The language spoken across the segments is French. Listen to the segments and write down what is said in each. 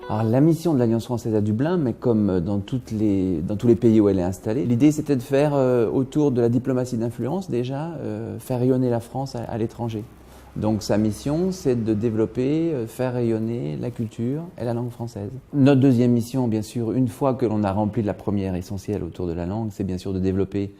Alors, la mission de l'Alliance française à Dublin, mais comme dans tous les pays où elle est installée, l'idée c'était de faire autour de la diplomatie d'influence déjà, faire rayonner la France à l'étranger. Donc sa mission c'est de développer, faire rayonner la culture et la langue française. Notre deuxième mission, bien sûr, une fois que l'on a rempli la première essentielle autour de la langue, c'est bien sûr de développer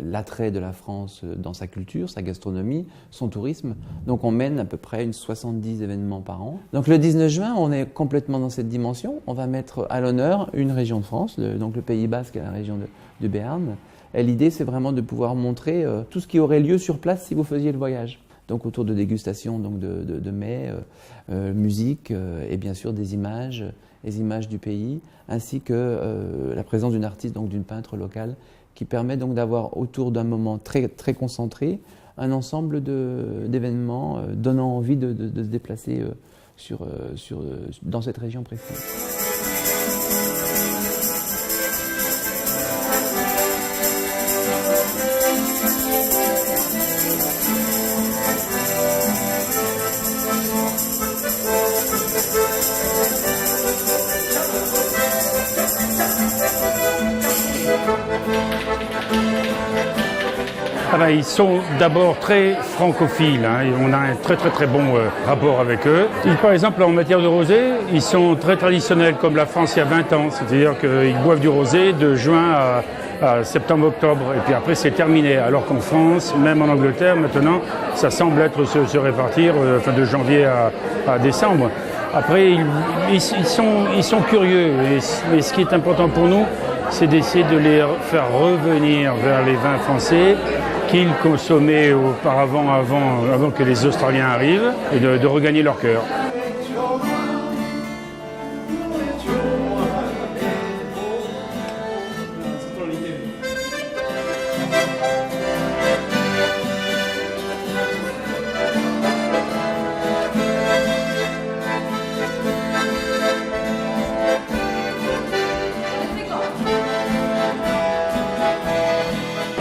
l'attrait de la France dans sa culture, sa gastronomie, son tourisme. Donc on mène à peu près 70 événements par an. Donc le 19 juin, on est complètement dans cette dimension. On va mettre à l'honneur une région de France, donc le Pays Basque et la région de Béarn. Et l'idée, c'est vraiment de pouvoir montrer tout ce qui aurait lieu sur place si vous faisiez le voyage. Donc autour de dégustation donc de mets, musique et bien sûr des images, les images du pays, ainsi que la présence d'une artiste, donc d'une peintre locale, qui permet donc d'avoir autour d'un moment très, très concentré un ensemble d'événements donnant envie de se déplacer dans cette région précise. Alors, ils sont d'abord très francophiles, hein, et on a un très très bon rapport avec eux. Par exemple, en matière de rosé, ils sont très traditionnels comme la France il y a 20 ans, c'est-à-dire qu'ils boivent du rosé de juin à septembre-octobre, et puis après c'est terminé. Alors qu'en France, même en Angleterre, maintenant, ça semble être se répartir de janvier à décembre. Après, ils sont curieux, et ce qui est important pour nous, c'est d'essayer de les faire revenir vers les vins français qu'ils consommaient auparavant, avant que les Australiens arrivent, et de regagner leur cœur.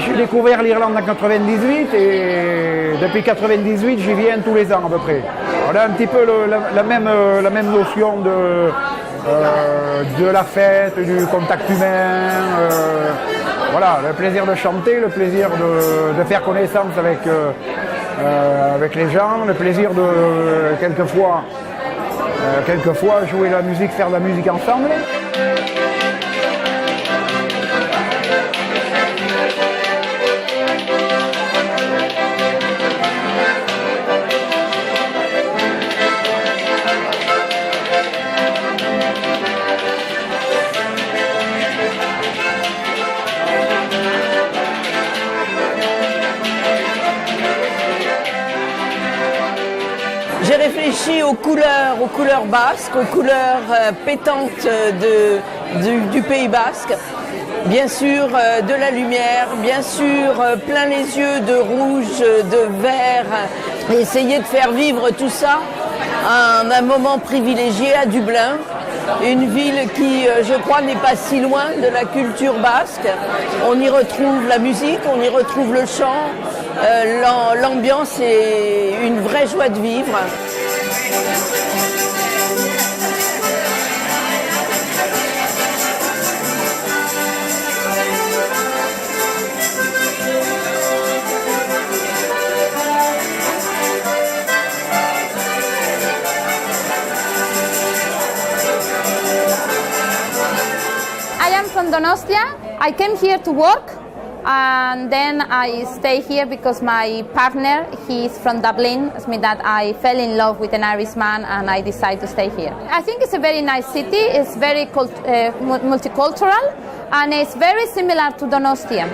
J'ai découvert l'Irlande en 98 et depuis 98 j'y viens tous les ans à peu près. On a un petit peu la même notion de la fête, du contact humain, voilà, le plaisir de chanter, le plaisir de faire connaissance avec les gens, le plaisir de quelquefois jouer la musique, faire de la musique ensemble. J'ai réfléchi aux couleurs basques, aux couleurs pétantes du Pays Basque. Bien sûr de la lumière, bien sûr plein les yeux de rouge, de vert. Et essayer de faire vivre tout ça à un moment privilégié à Dublin. Une ville qui, je crois, n'est pas si loin de la culture basque. On y retrouve la musique, on y retrouve le chant, l'ambiance est une vraie joie de vivre. I am from Donostia. I came here to work and then I stay here because my partner, he is from Dublin. It means that I fell in love with an Irishman and I decided to stay here. I think it's a very nice city. It's very multicultural and it's very similar to Donostia.